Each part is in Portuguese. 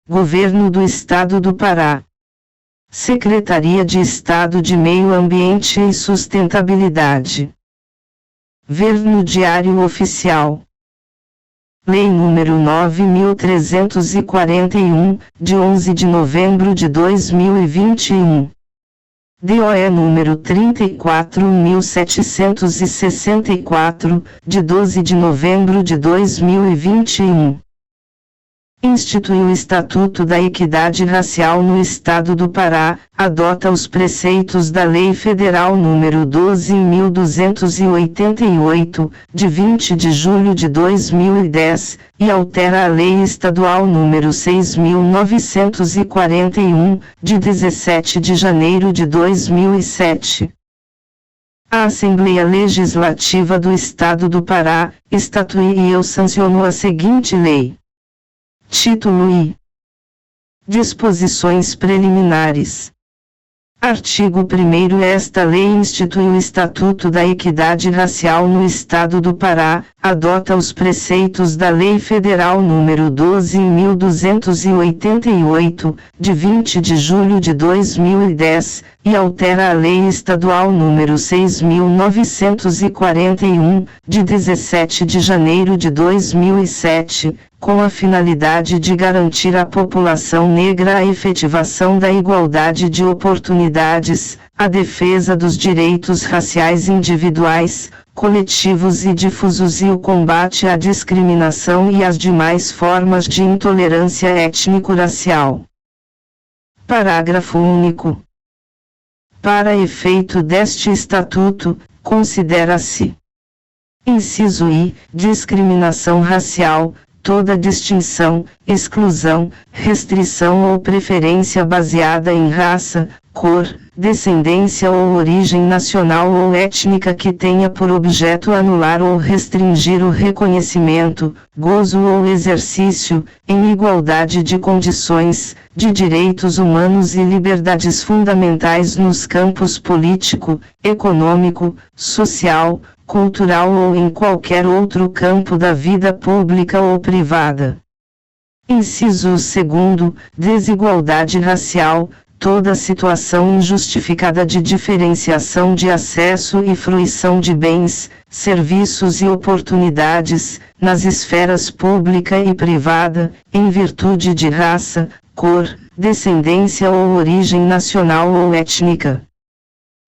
Governo do Estado do Pará. Secretaria de Estado de Meio Ambiente e Sustentabilidade. Ver no Diário Oficial. Lei nº 9.341, de 11 de novembro de 2021. DOE número 34.764, de 12 de novembro de 2021. Institui o Estatuto da Equidade Racial no Estado do Pará, adota os preceitos da Lei Federal nº 12.288, de 20 de julho de 2010, e altera a Lei Estadual nº 6.941, de 17 de janeiro de 2007. A Assembleia Legislativa do Estado do Pará, estatui e sancionou a seguinte lei. Título I. Disposições preliminares. Artigo 1º. Esta lei institui o Estatuto da Equidade Racial no Estado do Pará, adota os preceitos da Lei Federal nº 12.288, de 20 de julho de 2010, e altera a Lei Estadual nº 6.941, de 17 de janeiro de 2007, com a finalidade de garantir à população negra a efetivação da igualdade de oportunidades, a defesa dos direitos raciais individuais, coletivos e difusos e o combate à discriminação e às demais formas de intolerância étnico-racial. Parágrafo único. Para efeito deste Estatuto, considera-se: inciso I, discriminação racial, toda distinção, exclusão, restrição ou preferência baseada em raça, cor, descendência ou origem nacional ou étnica que tenha por objeto anular ou restringir o reconhecimento, gozo ou exercício, em igualdade de condições, de direitos humanos e liberdades fundamentais nos campos político, econômico, social, cultural ou em qualquer outro campo da vida pública ou privada. Inciso 2º, desigualdade racial, toda situação injustificada de diferenciação de acesso e fruição de bens, serviços e oportunidades, nas esferas pública e privada, em virtude de raça, cor, descendência ou origem nacional ou étnica.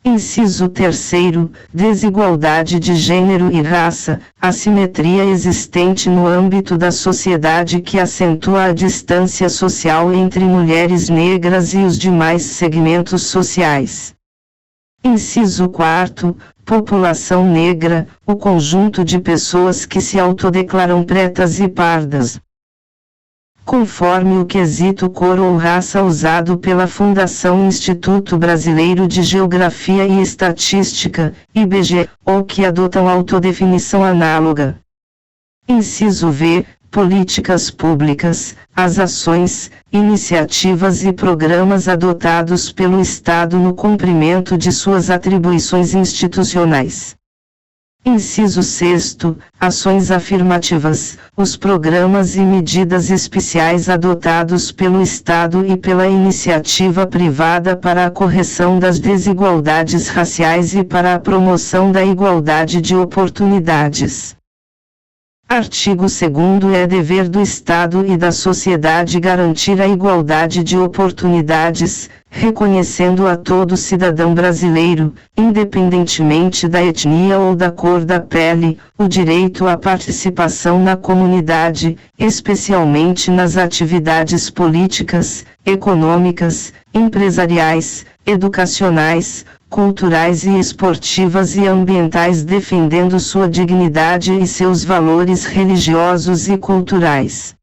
Inciso 3º, desigualdade de gênero e raça, assimetria existente no âmbito da sociedade que acentua a distância social entre mulheres negras e os demais segmentos sociais. Inciso 4º, população negra, o conjunto de pessoas que se autodeclaram pretas e pardas, conforme o quesito cor ou raça usado pela Fundação Instituto Brasileiro de Geografia e Estatística, IBGE, ou que adotam autodefinição análoga. Inciso V, políticas públicas, as ações, iniciativas e programas adotados pelo Estado no cumprimento de suas atribuições institucionais. Inciso 6º, ações afirmativas, os programas e medidas especiais adotados pelo Estado e pela iniciativa privada para a correção das desigualdades raciais e para a promoção da igualdade de oportunidades. Artigo 2º. É dever do Estado e da sociedade garantir a igualdade de oportunidades, reconhecendo a todo cidadão brasileiro, independentemente da etnia ou da cor da pele, o direito à participação na comunidade, especialmente nas atividades políticas, econômicas, empresariais, educacionais, culturais e esportivas e ambientais, defendendo sua dignidade e seus valores religiosos e culturais.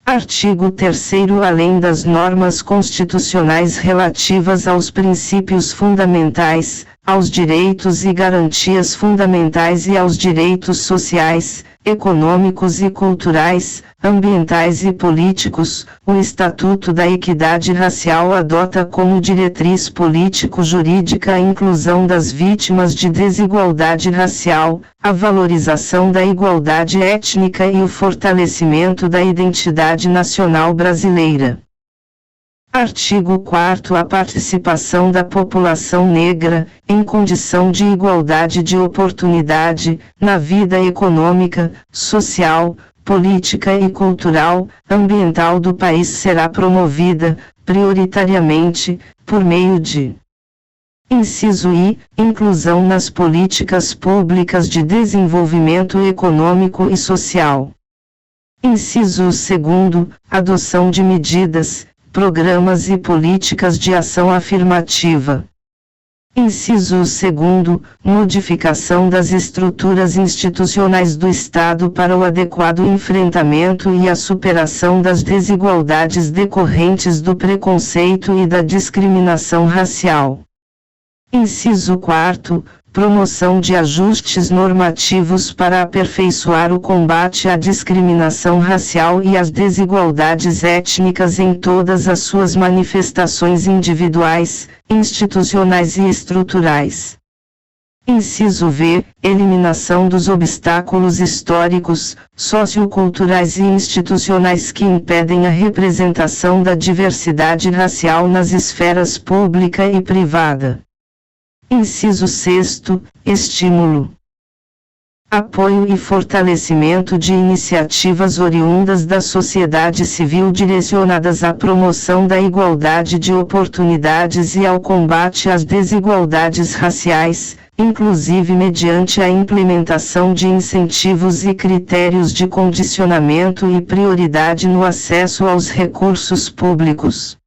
Artigo 3º. Além das normas constitucionais relativas aos princípios fundamentais, aos direitos e garantias fundamentais e aos direitos sociais, econômicos e culturais, ambientais e políticos. O Estatuto da Equidade Racial adota como diretriz político-jurídica a inclusão das vítimas de desigualdade racial, a valorização da igualdade étnica e o fortalecimento da identidade nacional brasileira. Artigo 4º. A participação da população negra, em condição de igualdade de oportunidade, na vida econômica, social, política e cultural, ambiental do país será promovida, prioritariamente, por meio de: inciso I. Inclusão nas políticas públicas de desenvolvimento econômico e social. Inciso II. Adoção de medidas, programas e políticas de ação afirmativa. Inciso II. Modificação das estruturas institucionais do Estado para o adequado enfrentamento e a superação das desigualdades decorrentes do preconceito e da discriminação racial. Inciso IV. Promoção de ajustes normativos para aperfeiçoar o combate à discriminação racial e às desigualdades étnicas em todas as suas manifestações individuais, institucionais e estruturais. Inciso V. Eliminação dos obstáculos históricos, socioculturais e institucionais que impedem a representação da diversidade racial nas esferas pública e privada. Inciso VI. Estímulo, apoio e fortalecimento de iniciativas oriundas da sociedade civil direcionadas à promoção da igualdade de oportunidades e ao combate às desigualdades raciais, inclusive mediante a implementação de incentivos e critérios de condicionamento e prioridade no acesso aos recursos públicos.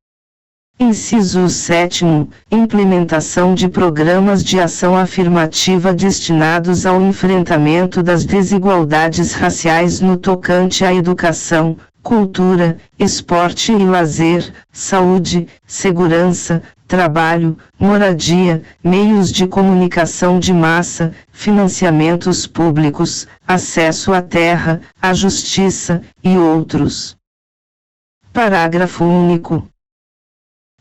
Inciso VII. Implementação de programas de ação afirmativa destinados ao enfrentamento das desigualdades raciais no tocante à educação, cultura, esporte e lazer, saúde, segurança, trabalho, moradia, meios de comunicação de massa, financiamentos públicos, acesso à terra, à justiça, e outros. Parágrafo único.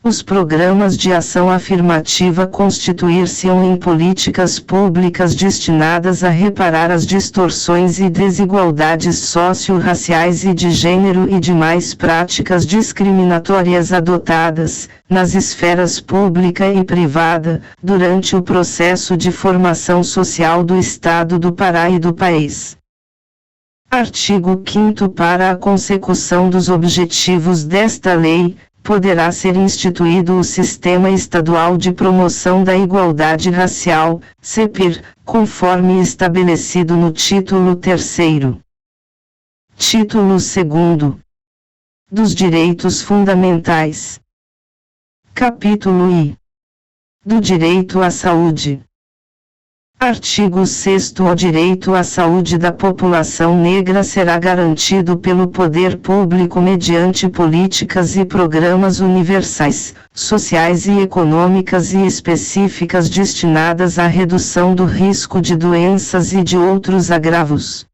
Os programas de ação afirmativa constituir-se-ão em políticas públicas destinadas a reparar as distorções e desigualdades socio-raciais e de gênero e demais práticas discriminatórias adotadas, nas esferas pública e privada, durante o processo de formação social do Estado do Pará e do país. Artigo 5º. Para a consecução dos objetivos desta lei, poderá ser instituído o Sistema Estadual de Promoção da Igualdade Racial, SEPIR, conforme estabelecido no título 3º. Título 2º. Dos Direitos Fundamentais. Capítulo I. Do Direito à Saúde. Artigo 6º. O direito à saúde da população negra será garantido pelo poder público mediante políticas e programas universais, sociais e econômicas e específicas destinadas à redução do risco de doenças e de outros agravos.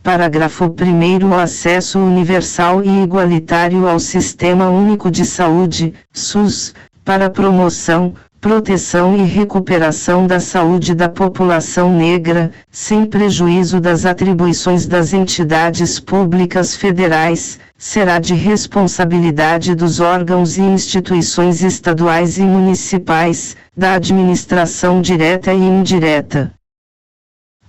Parágrafo 1º. O acesso universal e igualitário ao Sistema Único de Saúde, SUS, para promoção, proteção e recuperação da saúde da população negra, sem prejuízo das atribuições das entidades públicas federais, será de responsabilidade dos órgãos e instituições estaduais e municipais, da administração direta e indireta.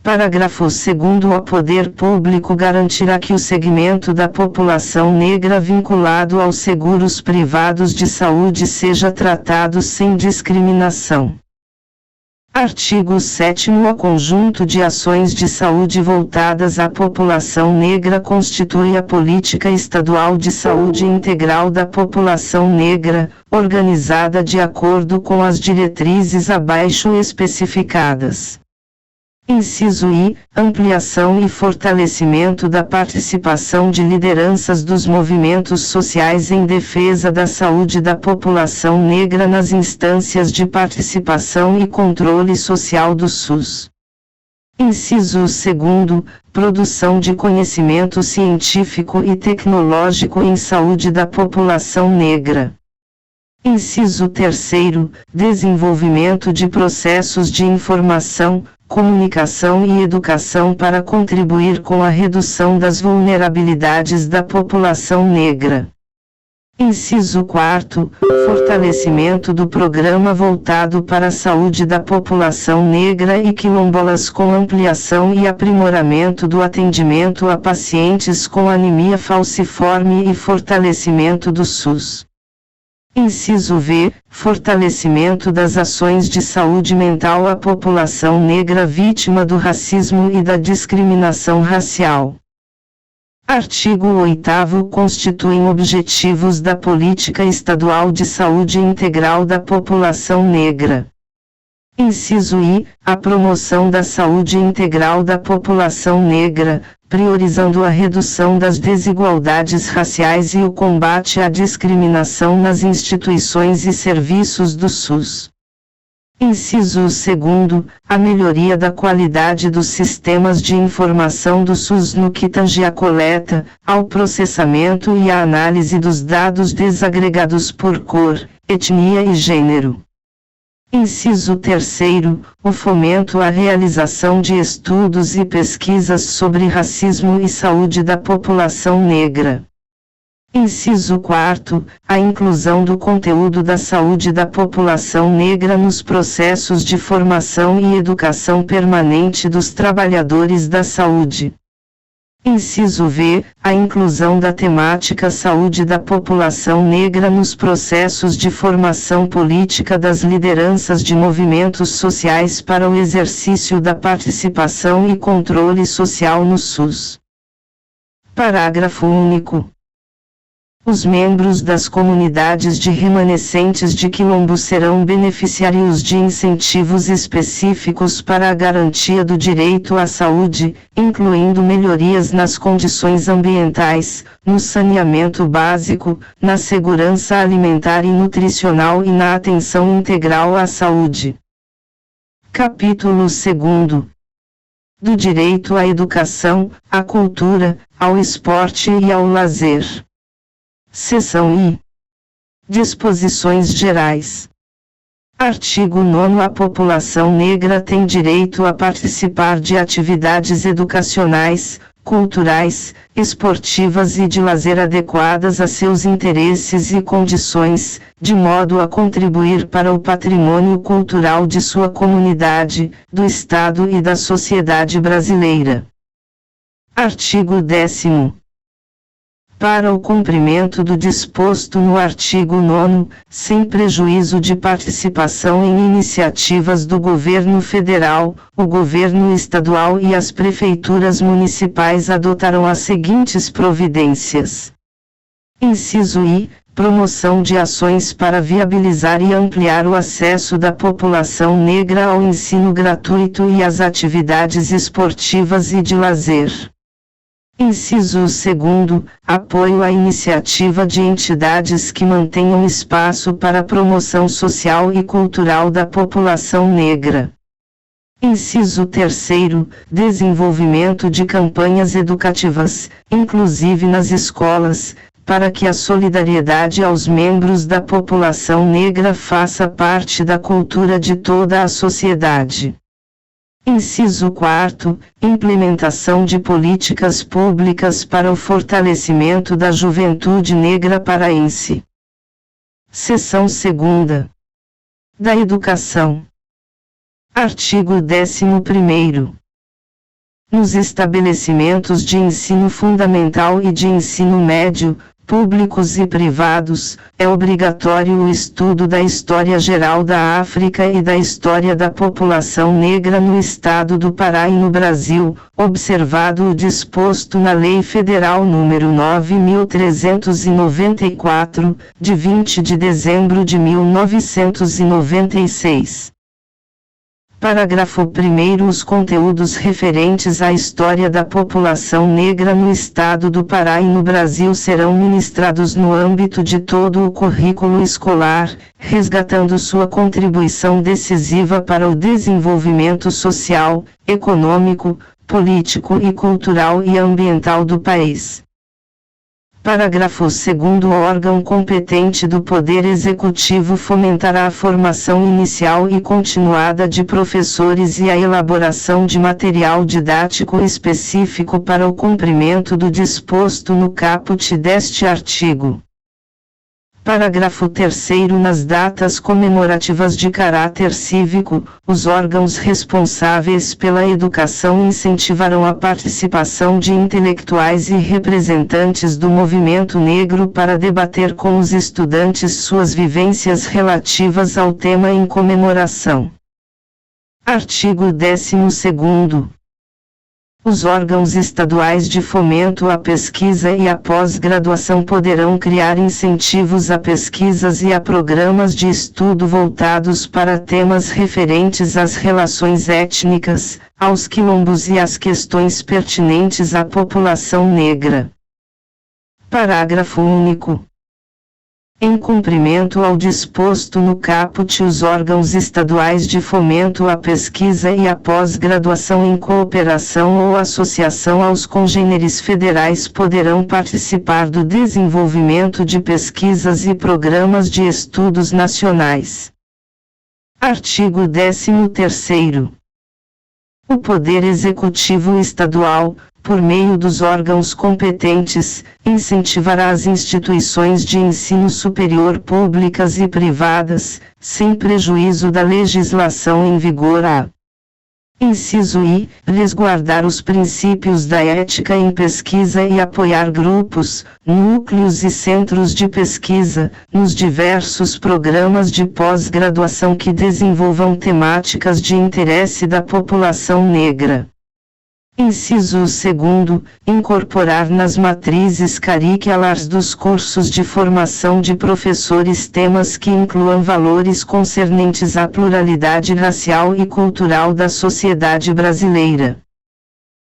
Parágrafo 2º. O poder público garantirá que o segmento da população negra vinculado aos seguros privados de saúde seja tratado sem discriminação. Artigo 7º. O conjunto de ações de saúde voltadas à população negra constitui a política estadual de saúde integral da população negra, organizada de acordo com as diretrizes abaixo especificadas. Inciso I. Ampliação e fortalecimento da participação de lideranças dos movimentos sociais em defesa da saúde da população negra nas instâncias de participação e controle social do SUS. Inciso II. Produção de conhecimento científico e tecnológico em saúde da população negra. Inciso III. Desenvolvimento de processos de informação, comunicação e educação para contribuir com a redução das vulnerabilidades da população negra. Inciso IV. Fortalecimento do programa voltado para a saúde da população negra e quilombolas com ampliação e aprimoramento do atendimento a pacientes com anemia falciforme e fortalecimento do SUS. Inciso V. Fortalecimento das ações de saúde mental à população negra vítima do racismo e da discriminação racial. Artigo 8º. Constituem objetivos da Política Estadual de Saúde Integral da População Negra. Inciso I. A promoção da saúde integral da população negra, priorizando a redução das desigualdades raciais e o combate à discriminação nas instituições e serviços do SUS. Inciso II. A melhoria da qualidade dos sistemas de informação do SUS no que tange à coleta, ao processamento e à análise dos dados desagregados por cor, etnia e gênero. Inciso III. O fomento à realização de estudos e pesquisas sobre racismo e saúde da população negra. Inciso IV. A inclusão do conteúdo da saúde da população negra nos processos de formação e educação permanente dos trabalhadores da saúde. Inciso V. A inclusão da temática saúde da população negra nos processos de formação política das lideranças de movimentos sociais para o exercício da participação e controle social no SUS. Parágrafo único. Os membros das comunidades de remanescentes de quilombo serão beneficiários de incentivos específicos para a garantia do direito à saúde, incluindo melhorias nas condições ambientais, no saneamento básico, na segurança alimentar e nutricional e na atenção integral à saúde. Capítulo 2. Do direito à educação, à cultura, ao esporte e ao lazer. Seção I. Disposições gerais. Artigo 9. A população negra tem direito a participar de atividades educacionais, culturais, esportivas e de lazer adequadas a seus interesses e condições, de modo a contribuir para o patrimônio cultural de sua comunidade, do Estado e da sociedade brasileira. Artigo 10º. Para o cumprimento do disposto no artigo 9º, sem prejuízo de participação em iniciativas do Governo Federal, o Governo Estadual e as prefeituras municipais adotarão as seguintes providências. Inciso I. Promoção de ações para viabilizar e ampliar o acesso da população negra ao ensino gratuito e às atividades esportivas e de lazer. Inciso II. Apoio à iniciativa de entidades que mantenham espaço para a promoção social e cultural da população negra. Inciso III. Desenvolvimento de campanhas educativas, inclusive nas escolas, para que a solidariedade aos membros da população negra faça parte da cultura de toda a sociedade. Inciso IV. Implementação de políticas públicas para o fortalecimento da juventude negra paraense. Seção 2. Da educação. Artigo 11º. Nos estabelecimentos de ensino fundamental e de ensino médio, públicos e privados, é obrigatório o estudo da história geral da África e da história da população negra no Estado do Pará e no Brasil, observado o disposto na Lei Federal nº 9.394, de 20 de dezembro de 1996. Parágrafo 1º. Os conteúdos referentes à história da população negra no Estado do Pará e no Brasil serão ministrados no âmbito de todo o currículo escolar, resgatando sua contribuição decisiva para o desenvolvimento social, econômico, político e cultural e ambiental do país. Parágrafo 2º. O órgão competente do Poder Executivo fomentará a formação inicial e continuada de professores e a elaboração de material didático específico para o cumprimento do disposto no caput deste artigo. Parágrafo 3º. Nas datas comemorativas de caráter cívico, os órgãos responsáveis pela educação incentivarão a participação de intelectuais e representantes do movimento negro para debater com os estudantes suas vivências relativas ao tema em comemoração. Artigo 12º. Os órgãos estaduais de fomento à pesquisa e à pós-graduação poderão criar incentivos a pesquisas e a programas de estudo voltados para temas referentes às relações étnicas, aos quilombos e às questões pertinentes à população negra. Parágrafo único. Em cumprimento ao disposto no caput, os órgãos estaduais de fomento à pesquisa e à pós-graduação em cooperação ou associação aos congêneres federais poderão participar do desenvolvimento de pesquisas e programas de estudos nacionais. Artigo 13º. O Poder Executivo Estadual, por meio dos órgãos competentes, incentivará as instituições de ensino superior públicas e privadas, sem prejuízo da legislação em vigor a: inciso I, resguardar os princípios da ética em pesquisa e apoiar grupos, núcleos e centros de pesquisa, nos diversos programas de pós-graduação que desenvolvam temáticas de interesse da população negra. Inciso 2º, incorporar nas matrizes curriculares dos cursos de formação de professores temas que incluam valores concernentes à pluralidade racial e cultural da sociedade brasileira.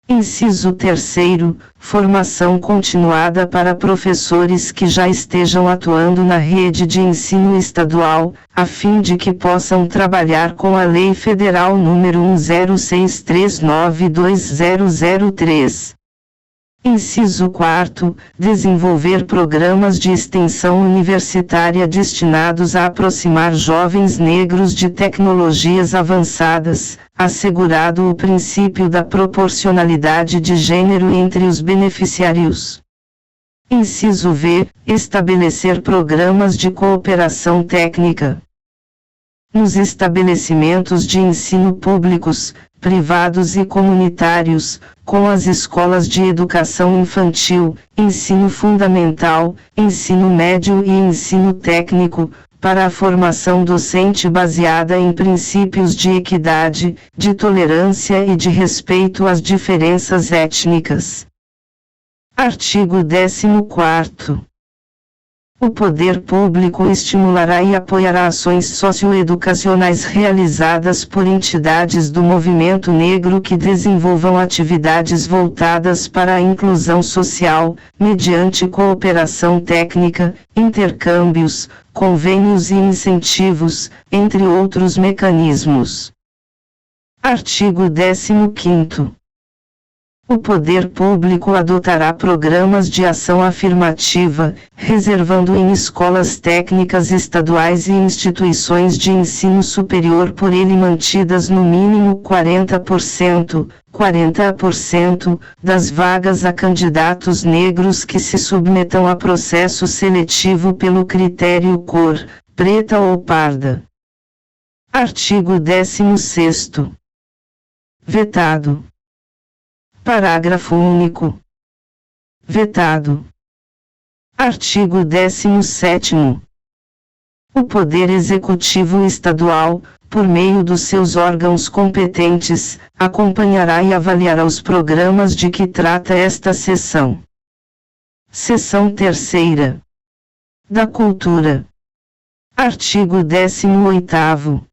Inciso 3º, formação continuada para professores que já estejam atuando na rede de ensino estadual, a fim de que possam trabalhar com a Lei Federal nº 1063920003. Inciso 4º, desenvolver programas de extensão universitária destinados a aproximar jovens negros de tecnologias avançadas, assegurado o princípio da proporcionalidade de gênero entre os beneficiários. Inciso V, estabelecer programas de cooperação técnica nos estabelecimentos de ensino públicos, privados e comunitários, com as escolas de educação infantil, ensino fundamental, ensino médio e ensino técnico, para a formação docente baseada em princípios de equidade, de tolerância e de respeito às diferenças étnicas. Artigo 14º. O poder público estimulará e apoiará ações socioeducacionais realizadas por entidades do movimento negro que desenvolvam atividades voltadas para a inclusão social, mediante cooperação técnica, intercâmbios, convênios e incentivos, entre outros mecanismos. Artigo 15º. O poder público adotará programas de ação afirmativa, reservando em escolas técnicas estaduais e instituições de ensino superior por ele mantidas no mínimo 40% das vagas a candidatos negros que se submetam a processo seletivo pelo critério cor, preta ou parda. Artigo 16º. Vetado. Parágrafo único. Vetado. Artigo 17º. O Poder Executivo Estadual, por meio dos seus órgãos competentes, acompanhará e avaliará os programas de que trata esta seção. Seção 3ª. Da Cultura. Artigo 18º.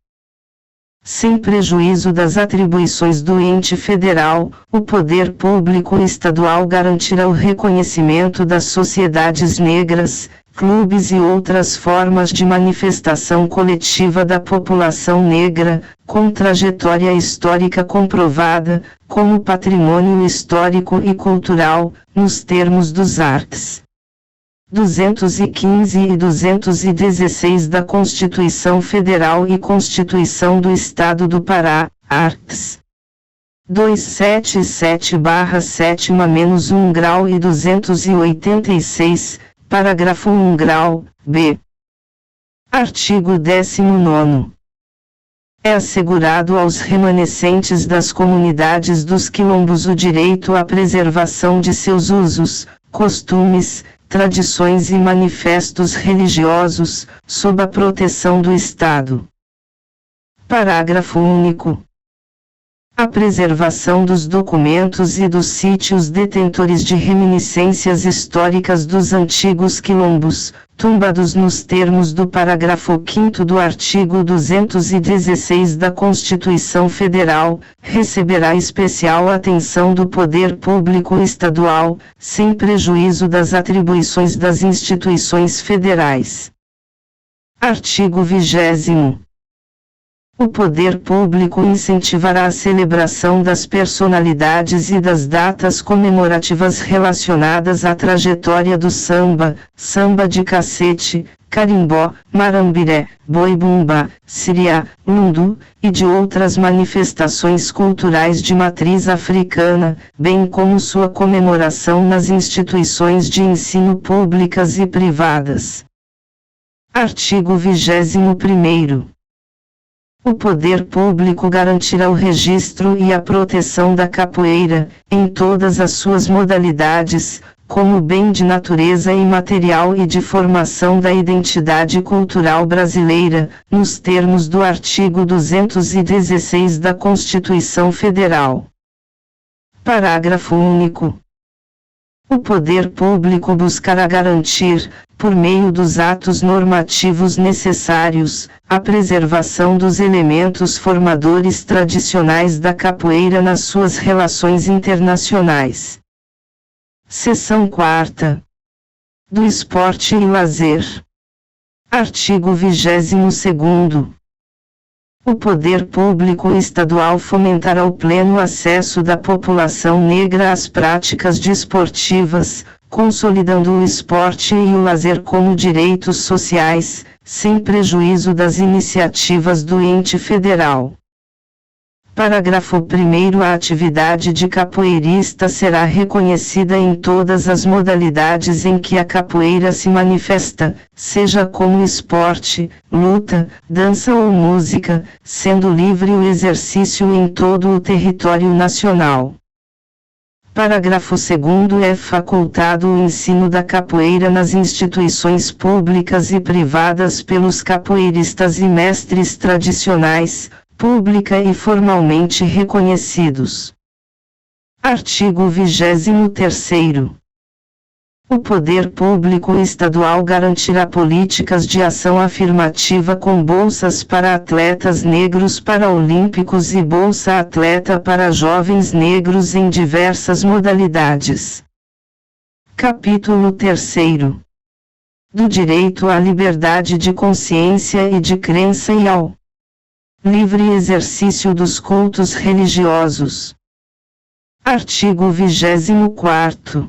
sem prejuízo das atribuições do ente federal, o poder público estadual garantirá o reconhecimento das sociedades negras, clubes e outras formas de manifestação coletiva da população negra, com trajetória histórica comprovada, como patrimônio histórico e cultural, nos termos dos arts. 215 e 216 da Constituição Federal e Constituição do Estado do Pará, arts. 277/7-1 grau e 286, parágrafo 1 grau, b. Artigo 19º. É assegurado aos remanescentes das comunidades dos quilombos o direito à preservação de seus usos, costumes, tradições e manifestos religiosos, sob a proteção do Estado. Parágrafo único. A preservação dos documentos e dos sítios detentores de reminiscências históricas dos antigos quilombos, tombados nos termos do parágrafo 5º do artigo 216 da Constituição Federal, receberá especial atenção do poder público estadual, sem prejuízo das atribuições das instituições federais. Artigo 20º. O poder público incentivará a celebração das personalidades e das datas comemorativas relacionadas à trajetória do samba, samba de cacete, carimbó, marambiré, boi-bumbá, siriá, lundu, e de outras manifestações culturais de matriz africana, bem como sua comemoração nas instituições de ensino públicas e privadas. Artigo 21º. O poder público garantirá o registro e a proteção da capoeira, em todas as suas modalidades, como bem de natureza imaterial e de formação da identidade cultural brasileira, nos termos do artigo 216 da Constituição Federal. Parágrafo único. O poder público buscará garantir, por meio dos atos normativos necessários, a preservação dos elementos formadores tradicionais da capoeira nas suas relações internacionais. Seção 4ª. Do esporte e lazer. Artigo 22º. O poder público estadual fomentará o pleno acesso da população negra às práticas desportivas, consolidando o esporte e o lazer como direitos sociais, sem prejuízo das iniciativas do ente federal. Parágrafo 1º. A atividade de capoeirista será reconhecida em todas as modalidades em que a capoeira se manifesta, seja como esporte, luta, dança ou música, sendo livre o exercício em todo o território nacional. Parágrafo 2º. É facultado o ensino da capoeira nas instituições públicas e privadas pelos capoeiristas e mestres tradicionais, pública e formalmente reconhecidos. Artigo 23º. O poder público estadual garantirá políticas de ação afirmativa com bolsas para atletas negros paraolímpicos e bolsa atleta para jovens negros em diversas modalidades. Capítulo 3º. Do direito à liberdade de consciência e de crença e ao livre exercício dos cultos religiosos. Artigo 24º.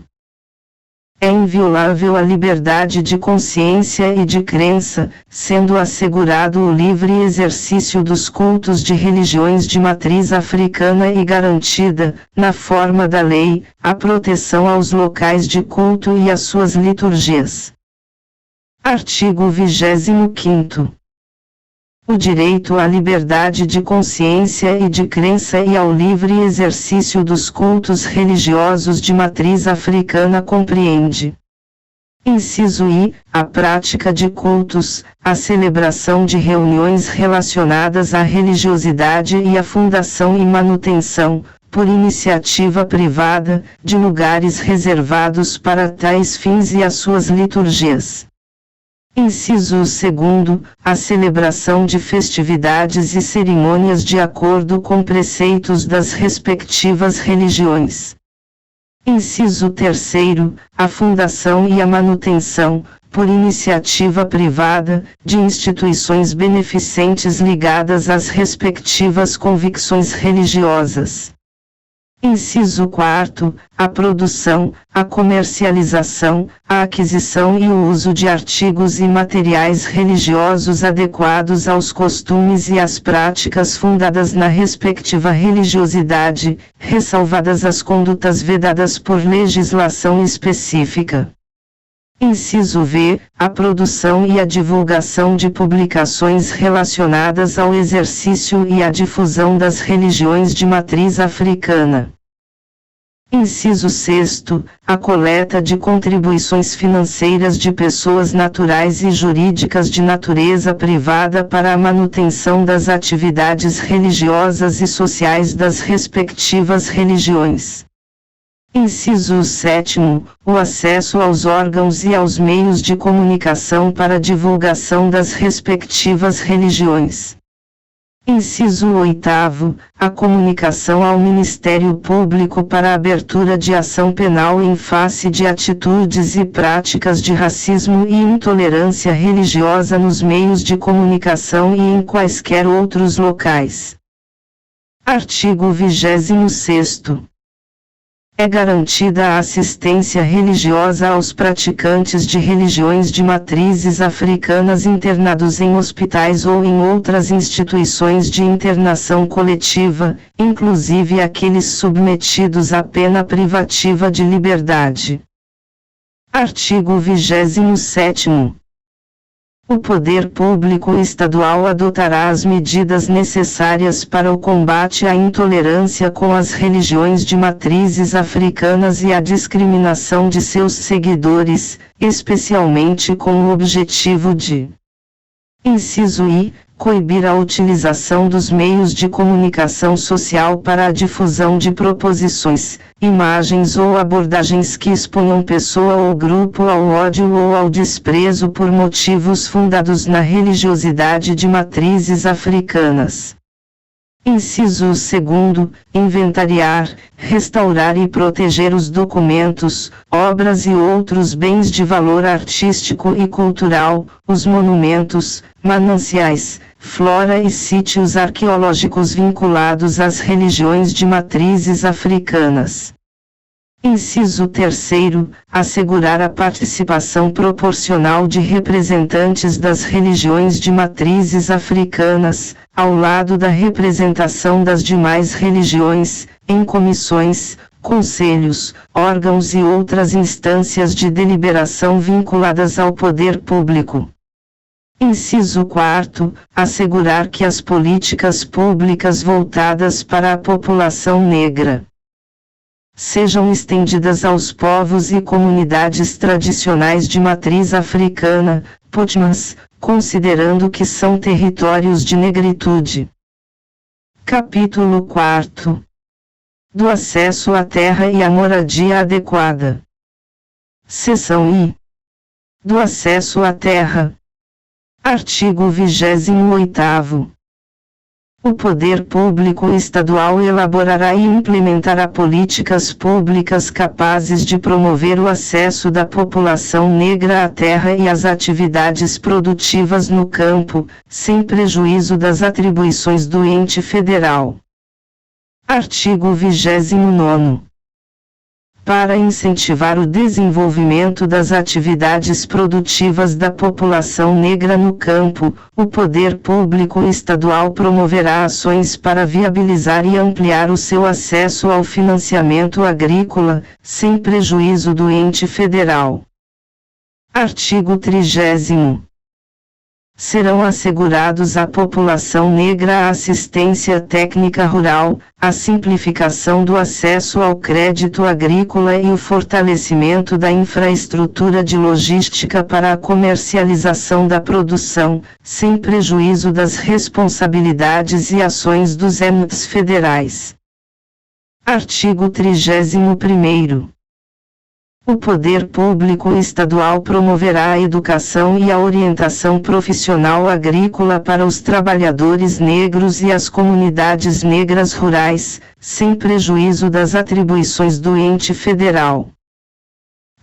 É inviolável a liberdade de consciência e de crença, sendo assegurado o livre exercício dos cultos de religiões de matriz africana e garantida, na forma da lei, a proteção aos locais de culto e às suas liturgias. Artigo 25º. O direito à liberdade de consciência e de crença e ao livre exercício dos cultos religiosos de matriz africana compreende: inciso I, a prática de cultos, a celebração de reuniões relacionadas à religiosidade e a fundação e manutenção, por iniciativa privada, de lugares reservados para tais fins e as suas liturgias. Inciso 2º, a celebração de festividades e cerimônias de acordo com preceitos das respectivas religiões. Inciso 3º, a fundação e a manutenção, por iniciativa privada, de instituições beneficentes ligadas às respectivas convicções religiosas. Inciso 4º, a produção, a comercialização, a aquisição e o uso de artigos e materiais religiosos adequados aos costumes e às práticas fundadas na respectiva religiosidade, ressalvadas as condutas vedadas por legislação específica. Inciso V, a produção e a divulgação de publicações relacionadas ao exercício e à difusão das religiões de matriz africana. Inciso 6º, a coleta de contribuições financeiras de pessoas naturais e jurídicas de natureza privada para a manutenção das atividades religiosas e sociais das respectivas religiões. Inciso 7º, o acesso aos órgãos e aos meios de comunicação para a divulgação das respectivas religiões. Inciso 8º, a comunicação ao Ministério Público para a abertura de ação penal em face de atitudes e práticas de racismo e intolerância religiosa nos meios de comunicação e em quaisquer outros locais. Artigo 26º. É garantida a assistência religiosa aos praticantes de religiões de matrizes africanas internados em hospitais ou em outras instituições de internação coletiva, inclusive aqueles submetidos à pena privativa de liberdade. Artigo 27º. O poder público estadual adotará as medidas necessárias para o combate à intolerância com as religiões de matrizes africanas e à discriminação de seus seguidores, especialmente com o objetivo de: inciso I, coibir a utilização dos meios de comunicação social para a difusão de proposições, imagens ou abordagens que exponham pessoa ou grupo ao ódio ou ao desprezo por motivos fundados na religiosidade de matrizes africanas. Inciso 2º, inventariar, restaurar e proteger os documentos, obras e outros bens de valor artístico e cultural, os monumentos, mananciais, flora e sítios arqueológicos vinculados às religiões de matrizes africanas. Inciso 3º, assegurar a participação proporcional de representantes das religiões de matrizes africanas, ao lado da representação das demais religiões, em comissões, conselhos, órgãos e outras instâncias de deliberação vinculadas ao poder público. Inciso 4º, assegurar que as políticas públicas voltadas para a população negra sejam estendidas aos povos e comunidades tradicionais de matriz africana, POTMAs, considerando que são territórios de negritude. Capítulo 4. Do acesso à terra e à moradia adequada. Seção I. Do acesso à terra. Artigo 28º. O poder público estadual elaborará e implementará políticas públicas capazes de promover o acesso da população negra à terra e às atividades produtivas no campo, sem prejuízo das atribuições do ente federal. Artigo 29º. Para incentivar o desenvolvimento das atividades produtivas da população negra no campo, o poder público estadual promoverá ações para viabilizar e ampliar o seu acesso ao financiamento agrícola, sem prejuízo do ente federal. Artigo 30º. Serão assegurados à população negra a assistência técnica rural, a simplificação do acesso ao crédito agrícola e o fortalecimento da infraestrutura de logística para a comercialização da produção, sem prejuízo das responsabilidades e ações dos entes federais. Artigo 31º. O poder público estadual promoverá a educação e a orientação profissional agrícola para os trabalhadores negros e as comunidades negras rurais, sem prejuízo das atribuições do ente federal.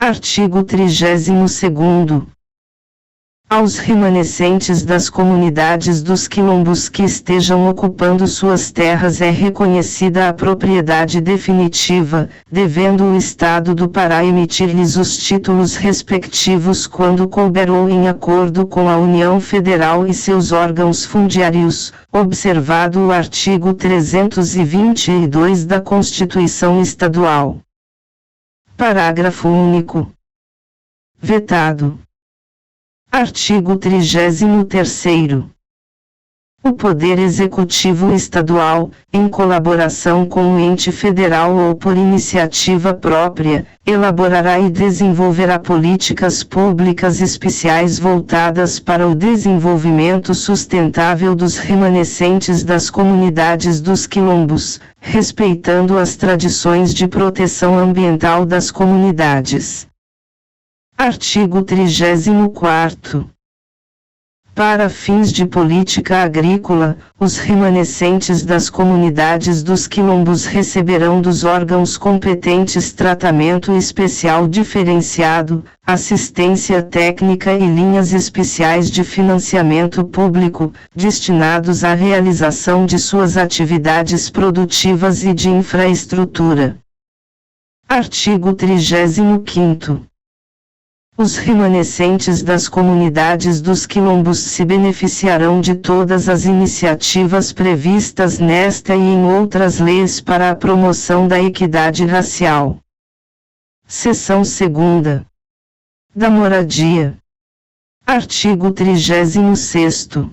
Artigo 32º. Aos remanescentes das comunidades dos quilombos que estejam ocupando suas terras é reconhecida a propriedade definitiva, devendo o Estado do Pará emitir-lhes os títulos respectivos quando couber ou em acordo com a União Federal e seus órgãos fundiários, observado o artigo 322 da Constituição Estadual. Parágrafo único. Vetado. Artigo 33º. O Poder Executivo Estadual, em colaboração com o ente federal ou por iniciativa própria, elaborará e desenvolverá políticas públicas especiais voltadas para o desenvolvimento sustentável dos remanescentes das comunidades dos quilombos, respeitando as tradições de proteção ambiental das comunidades. Artigo 34º. Para fins de política agrícola, os remanescentes das comunidades dos quilombos receberão dos órgãos competentes tratamento especial diferenciado, assistência técnica e linhas especiais de financiamento público, destinados à realização de suas atividades produtivas e de infraestrutura. Artigo 35º. Os remanescentes das comunidades dos quilombos se beneficiarão de todas as iniciativas previstas nesta e em outras leis para a promoção da equidade racial. Seção 2ª. Da moradia. Artigo 36º.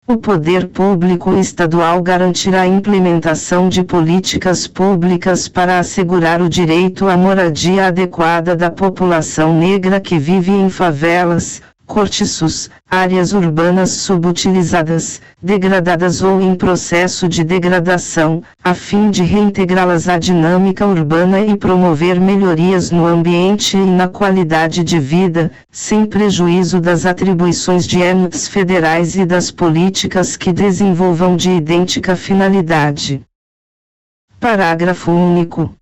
O poder público estadual garantirá a implementação de políticas públicas para assegurar o direito à moradia adequada da população negra que vive em favelas, cortiços, áreas urbanas subutilizadas, degradadas ou em processo de degradação, a fim de reintegrá-las à dinâmica urbana e promover melhorias no ambiente e na qualidade de vida, sem prejuízo das atribuições de entes federais e das políticas que desenvolvam de idêntica finalidade. Parágrafo único.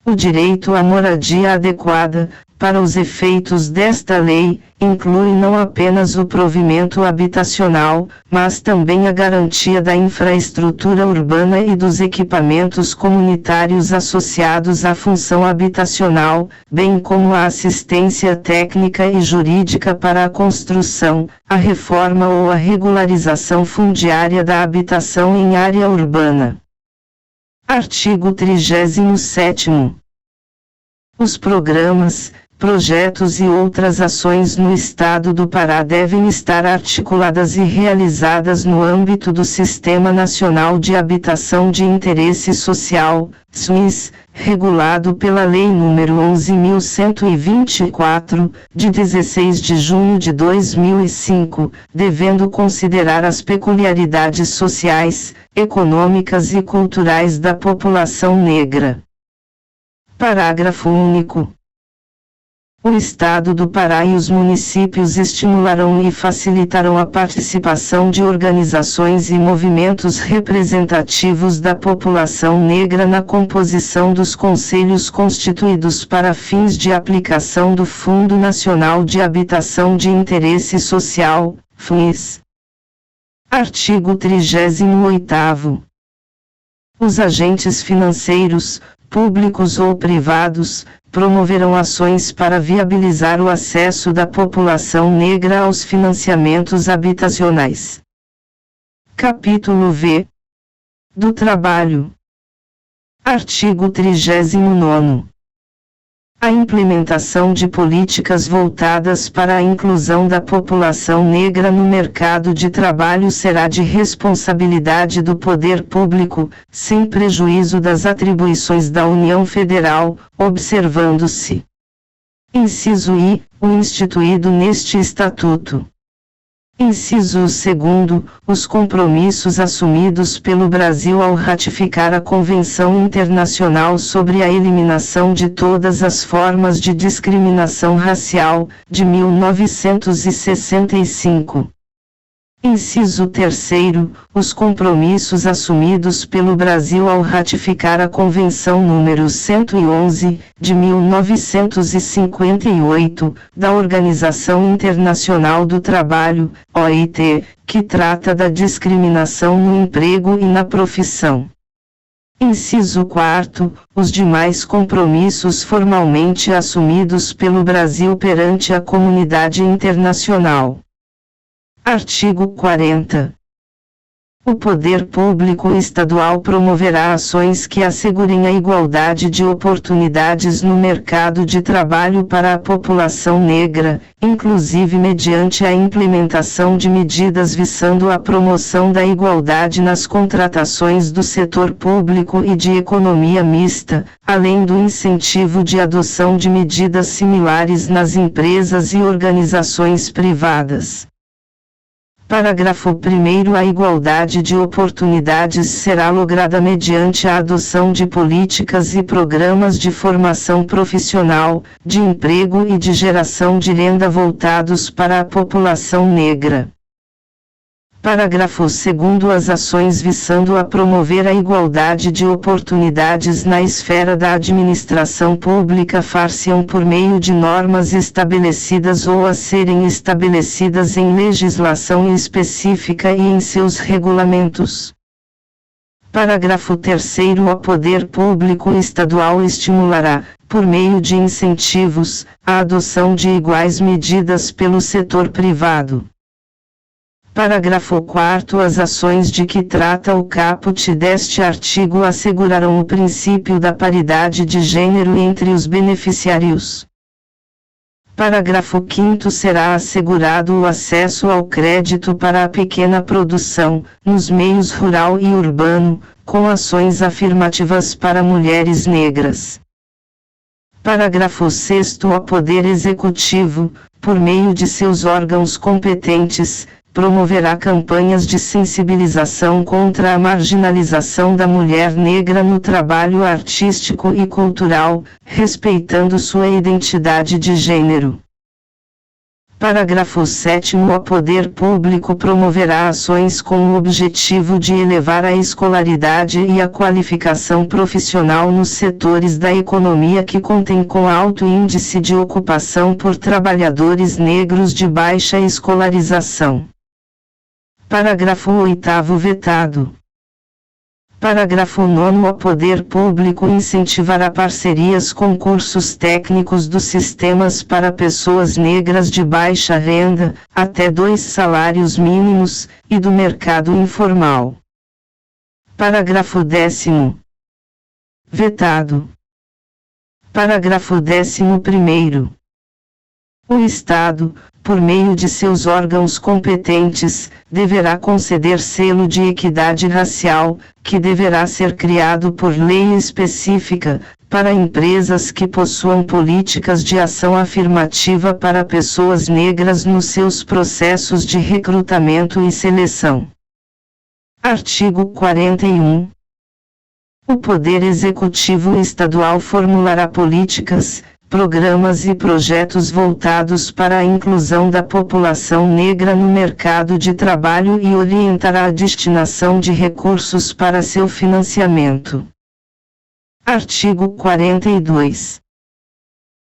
O direito à moradia adequada, para os efeitos desta lei, inclui não apenas o provimento habitacional, mas também a garantia da infraestrutura urbana e dos equipamentos comunitários associados à função habitacional, bem como a assistência técnica e jurídica para a construção, a reforma ou a regularização fundiária da habitação em área urbana. Artigo 37º. Os programas, projetos e outras ações no Estado do Pará devem estar articuladas e realizadas no âmbito do Sistema Nacional de Habitação de Interesse Social, SNIS, regulado pela Lei nº 11.124, de 16 de junho de 2005, devendo considerar as peculiaridades sociais, econômicas e culturais da população negra. Parágrafo único. O Estado do Pará e os municípios estimularão e facilitarão a participação de organizações e movimentos representativos da população negra na composição dos conselhos constituídos para fins de aplicação do Fundo Nacional de Habitação de Interesse Social, FNIS. Artigo 38º. Os agentes financeiros, públicos ou privados, promoverão ações para viabilizar o acesso da população negra aos financiamentos habitacionais. Capítulo V. Do Trabalho. Artigo 39º. A implementação de políticas voltadas para a inclusão da população negra no mercado de trabalho será de responsabilidade do poder público, sem prejuízo das atribuições da União Federal, observando-se. Inciso I. O instituído neste Estatuto. Inciso 2º, os compromissos assumidos pelo Brasil ao ratificar a Convenção Internacional sobre a Eliminação de Todas as Formas de Discriminação Racial, de 1965. Inciso 3º, os compromissos assumidos pelo Brasil ao ratificar a Convenção número 111, de 1958, da Organização Internacional do Trabalho, OIT, que trata da discriminação no emprego e na profissão. Inciso 4º, os demais compromissos formalmente assumidos pelo Brasil perante a comunidade internacional. Artigo 40. O poder público estadual promoverá ações que assegurem a igualdade de oportunidades no mercado de trabalho para a população negra, inclusive mediante a implementação de medidas visando a promoção da igualdade nas contratações do setor público e de economia mista, além do incentivo de adoção de medidas similares nas empresas e organizações privadas. Parágrafo 1º. A igualdade de oportunidades será lograda mediante a adoção de políticas e programas de formação profissional, de emprego e de geração de renda voltados para a população negra. Parágrafo 2º. As ações visando a promover a igualdade de oportunidades na esfera da administração pública far-se-ão por meio de normas estabelecidas ou a serem estabelecidas em legislação específica e em seus regulamentos. Parágrafo 3º. O poder público estadual estimulará, por meio de incentivos, a adoção de iguais medidas pelo setor privado. Parágrafo 4º. As ações de que trata o caput deste artigo assegurarão o princípio da paridade de gênero entre os beneficiários. Parágrafo 5º. Será assegurado o acesso ao crédito para a pequena produção, nos meios rural e urbano, com ações afirmativas para mulheres negras. Parágrafo 6º. O Poder Executivo, por meio de seus órgãos competentes, promoverá campanhas de sensibilização contra a marginalização da mulher negra no trabalho artístico e cultural, respeitando sua identidade de gênero. Parágrafo 7º. O poder público promoverá ações com o objetivo de elevar a escolaridade e a qualificação profissional nos setores da economia que contêm com alto índice de ocupação por trabalhadores negros de baixa escolarização. Parágrafo 8º. Vetado. Parágrafo 9º. O poder público incentivará parcerias com cursos técnicos dos sistemas para pessoas negras de baixa renda, até 2 salários mínimos, e do mercado informal. Parágrafo 10º. Vetado. Parágrafo 11º. O Estado, por meio de seus órgãos competentes, deverá conceder selo de equidade racial, que deverá ser criado por lei específica, para empresas que possuam políticas de ação afirmativa para pessoas negras nos seus processos de recrutamento e seleção. Artigo 41. O Poder Executivo Estadual formulará políticas, programas e projetos voltados para a inclusão da população negra no mercado de trabalho e orientará a destinação de recursos para seu financiamento. Artigo 42.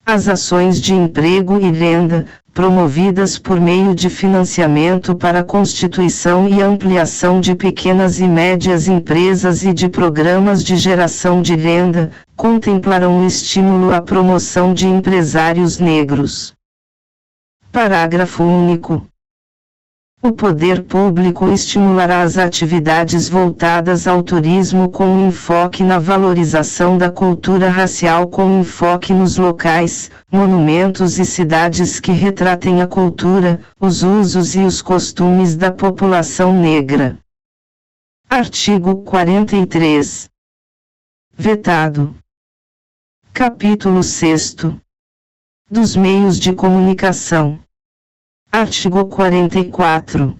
As ações de emprego e renda, promovidas por meio de financiamento para a constituição e ampliação de pequenas e médias empresas e de programas de geração de renda, contemplarão o estímulo à promoção de empresários negros. Parágrafo único. O poder público estimulará as atividades voltadas ao turismo com enfoque na valorização da cultura racial com enfoque nos locais, monumentos e cidades que retratem a cultura, os usos e os costumes da população negra. Artigo 43. Vetado. Capítulo 6º. Dos meios de comunicação. Artigo 44.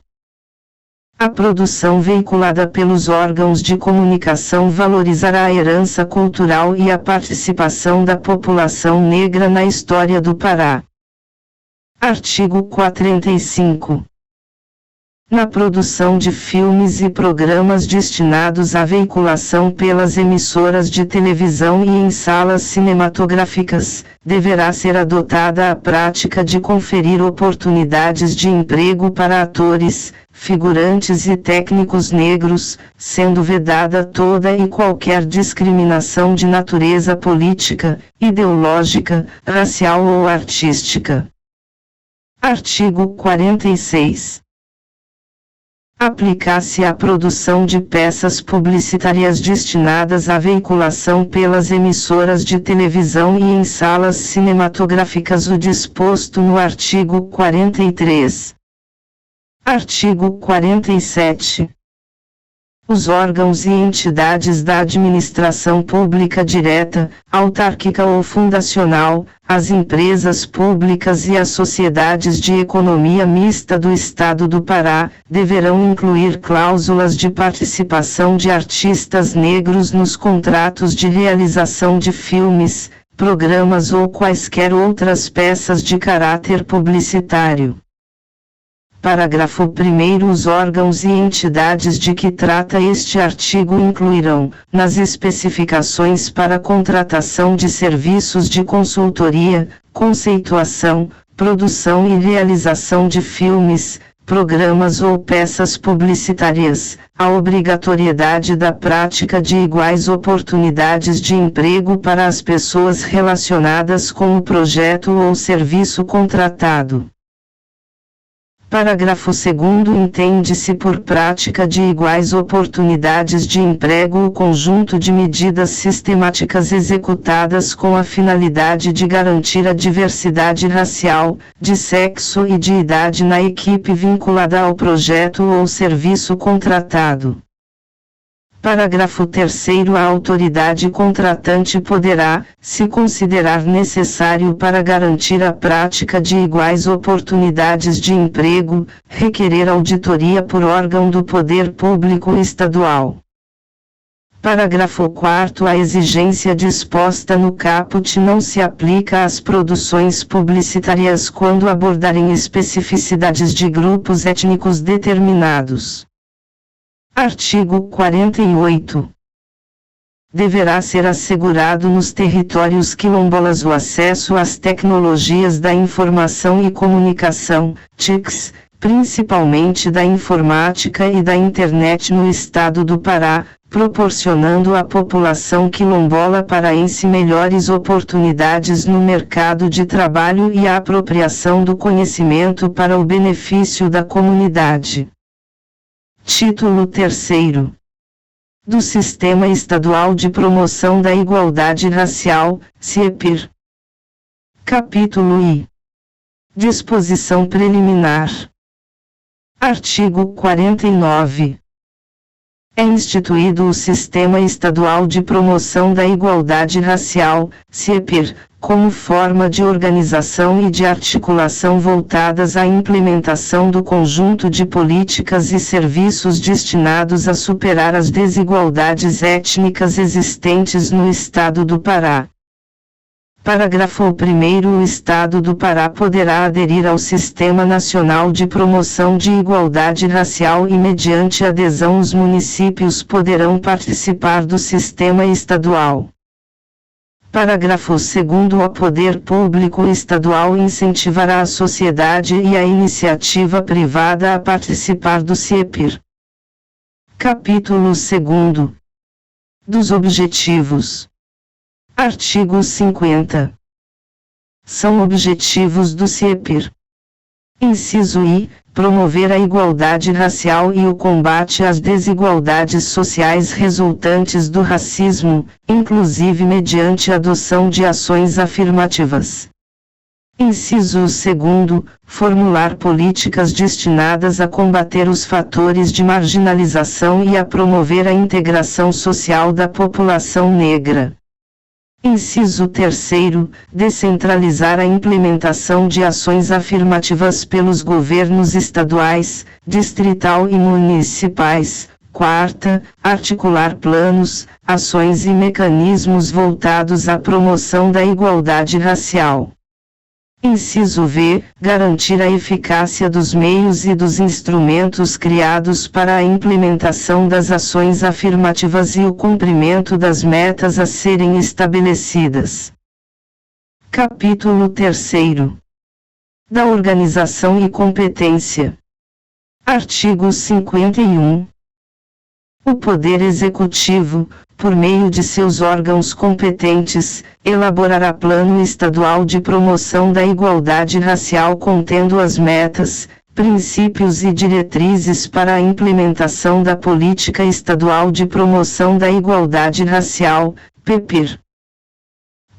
A produção veiculada pelos órgãos de comunicação valorizará a herança cultural e a participação da população negra na história do Pará. Artigo 45. Na produção de filmes e programas destinados à veiculação pelas emissoras de televisão e em salas cinematográficas, deverá ser adotada a prática de conferir oportunidades de emprego para atores, figurantes e técnicos negros, sendo vedada toda e qualquer discriminação de natureza política, ideológica, racial ou artística. Artigo 46. Aplicar-se à produção de peças publicitárias destinadas à veiculação pelas emissoras de televisão e em salas cinematográficas o disposto no artigo 43. Artigo 47. Os órgãos e entidades da administração pública direta, autárquica ou fundacional, as empresas públicas e as sociedades de economia mista do Estado do Pará, deverão incluir cláusulas de participação de artistas negros nos contratos de realização de filmes, programas ou quaisquer outras peças de caráter publicitário. Parágrafo 1º. Os órgãos e entidades de que trata este artigo incluirão, nas especificações para contratação de serviços de consultoria, conceituação, produção e realização de filmes, programas ou peças publicitárias, a obrigatoriedade da prática de iguais oportunidades de emprego para as pessoas relacionadas com o projeto ou serviço contratado. Parágrafo 2º. Entende-se por prática de iguais oportunidades de emprego o conjunto de medidas sistemáticas executadas com a finalidade de garantir a diversidade racial, de sexo e de idade na equipe vinculada ao projeto ou serviço contratado. Parágrafo 3º. A autoridade contratante poderá, se considerar necessário para garantir a prática de iguais oportunidades de emprego, requerer auditoria por órgão do poder público estadual. Parágrafo 4º. A exigência disposta no caput não se aplica às produções publicitárias quando abordarem especificidades de grupos étnicos determinados. Artigo 48. Deverá ser assegurado nos territórios quilombolas o acesso às tecnologias da informação e comunicação, TICs, principalmente da informática e da internet no estado do Pará, proporcionando à população quilombola paraense melhores oportunidades no mercado de trabalho e a apropriação do conhecimento para o benefício da comunidade. Título 3º. Do Sistema Estadual de Promoção da Igualdade Racial, CIEPIR. Capítulo I. Disposição Preliminar. Artigo 49. É instituído o Sistema Estadual de Promoção da Igualdade Racial, CIEPIR, como forma de organização e de articulação voltadas à implementação do conjunto de políticas e serviços destinados a superar as desigualdades étnicas existentes no Estado do Pará. Parágrafo 1º. O Estado do Pará poderá aderir ao Sistema Nacional de Promoção de Igualdade Racial e, mediante adesão, os municípios poderão participar do Sistema Estadual. Parágrafo 2º. O poder público estadual incentivará a sociedade e a iniciativa privada a participar do CIEPIR. Capítulo 2. Dos objetivos. Artigo 50. São objetivos do CIEPIR. Inciso I. Promover a igualdade racial e o combate às desigualdades sociais resultantes do racismo, inclusive mediante a adoção de ações afirmativas. Inciso 2. Formular políticas destinadas a combater os fatores de marginalização e a promover a integração social da população negra. Inciso 3º, descentralizar a implementação de ações afirmativas pelos governos estaduais, distrital e municipais. 4ª, articular planos, ações e mecanismos voltados à promoção da igualdade racial. Inciso V, garantir a eficácia dos meios e dos instrumentos criados para a implementação das ações afirmativas e o cumprimento das metas a serem estabelecidas. Capítulo 3º. Da organização e competência. Artigo 51. O Poder Executivo, por meio de seus órgãos competentes, elaborará plano estadual de promoção da igualdade racial contendo as metas, princípios e diretrizes para a implementação da Política Estadual de Promoção da Igualdade Racial, PEPIR.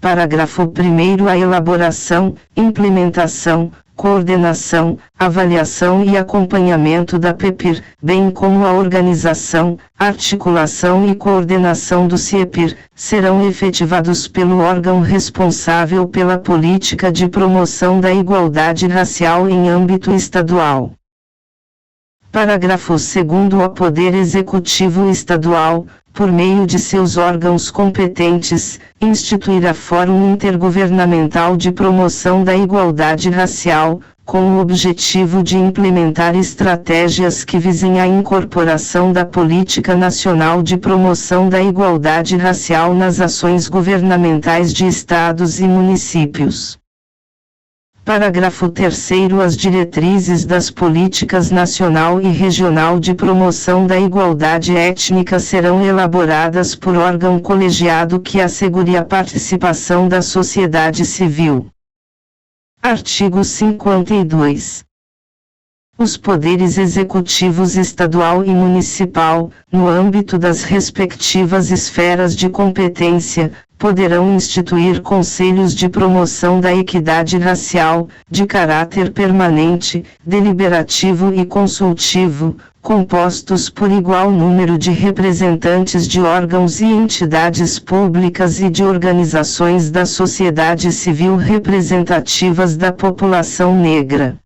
Parágrafo 1º. A elaboração, implementação, coordenação, avaliação e acompanhamento da PEPIR, bem como a organização, articulação e coordenação do CIEPIR, serão efetivados pelo órgão responsável pela política de promoção da igualdade racial em âmbito estadual. Parágrafo 2º. O Poder Executivo Estadual, por meio de seus órgãos competentes, instituirá Fórum Intergovernamental de Promoção da Igualdade Racial, com o objetivo de implementar estratégias que visem a incorporação da Política Nacional de Promoção da Igualdade Racial nas ações governamentais de estados e municípios. Parágrafo 3º. As diretrizes das políticas nacional e regional de promoção da igualdade étnica serão elaboradas por órgão colegiado que assegure a participação da sociedade civil. Artigo 52. Os poderes executivos estadual e municipal, no âmbito das respectivas esferas de competência, poderão instituir conselhos de promoção da equidade racial, de caráter permanente, deliberativo e consultivo, compostos por igual número de representantes de órgãos e entidades públicas e de organizações da sociedade civil representativas da população negra.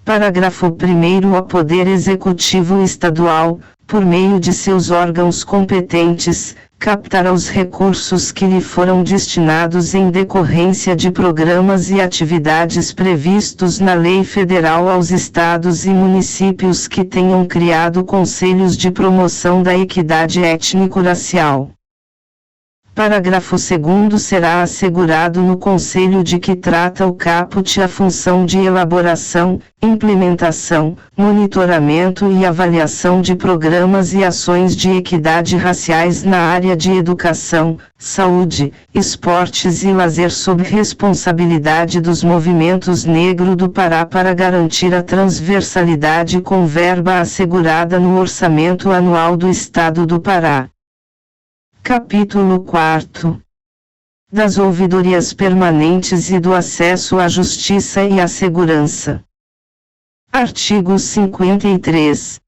Parágrafo 1º. O Poder Executivo Estadual, por meio de seus órgãos competentes, captará os recursos que lhe foram destinados em decorrência de programas e atividades previstos na Lei Federal aos estados e municípios que tenham criado conselhos de promoção da equidade étnico-racial. Parágrafo 2º. Será assegurado no conselho de que trata o caput a função de elaboração, implementação, monitoramento e avaliação de programas e ações de equidade raciais na área de educação, saúde, esportes e lazer sob responsabilidade dos movimentos negro do Pará para garantir a transversalidade com verba assegurada no Orçamento Anual do Estado do Pará. Capítulo 4. Das ouvidorias permanentes e do acesso à justiça e à segurança. Artigo 53.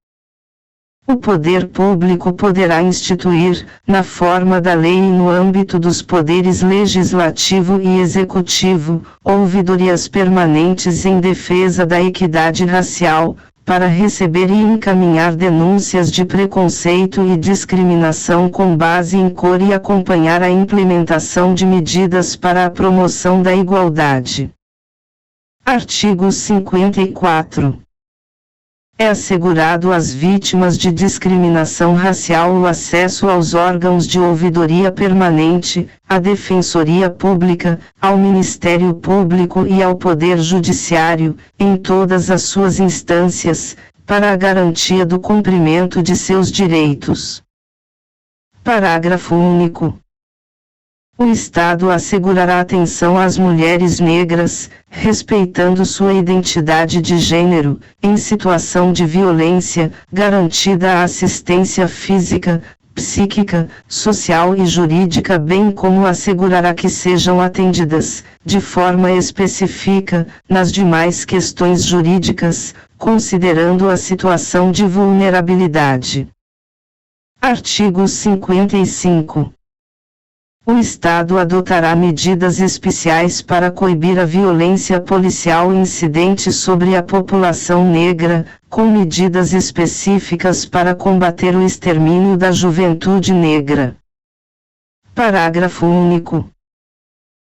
O poder público poderá instituir, na forma da lei e no âmbito dos poderes legislativo e executivo, ouvidorias permanentes em defesa da equidade racial, para receber e encaminhar denúncias de preconceito e discriminação com base em cor e acompanhar a implementação de medidas para a promoção da igualdade. Artigo 54. É assegurado às vítimas de discriminação racial o acesso aos órgãos de ouvidoria permanente, à Defensoria Pública, ao Ministério Público e ao Poder Judiciário, em todas as suas instâncias, para a garantia do cumprimento de seus direitos. Parágrafo único. O Estado assegurará atenção às mulheres negras, respeitando sua identidade de gênero, em situação de violência, garantida a assistência física, psíquica, social e jurídica, bem como assegurará que sejam atendidas, de forma específica, nas demais questões jurídicas, considerando a situação de vulnerabilidade. Artigo 55. O Estado adotará medidas especiais para coibir a violência policial incidente sobre a população negra, com medidas específicas para combater o extermínio da juventude negra. Parágrafo único.